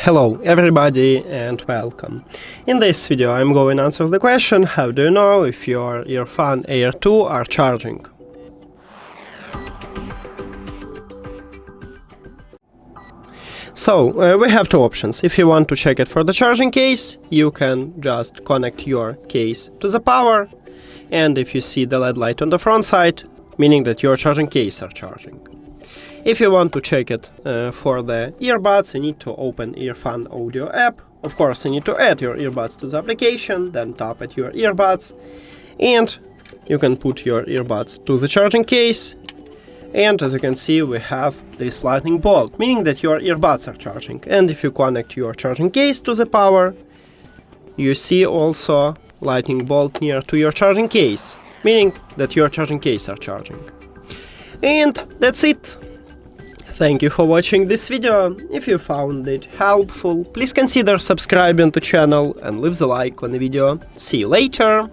Hello everybody and welcome. In this video I'm going to answer the question: how do you know if your EARFUN Air 2 are charging? So we have two options. If you want to check it for the charging case, you can just connect your case to the power, and if you see the LED light on the front side, meaning that your charging case are charging. If you want to check it for the earbuds, you need to open EARFUN Audio app. Of course, you need to add your earbuds to the application, then tap at your earbuds, and you can put your earbuds to the charging case. And as you can see, we have this lightning bolt, meaning that your earbuds are charging. And if you connect your charging case to the power, you see also lightning bolt near to your charging case, meaning that your charging case are charging. And that's it. Thank you for watching this video. If you found it helpful, please consider subscribing to the channel and leave the like on the video. See you later!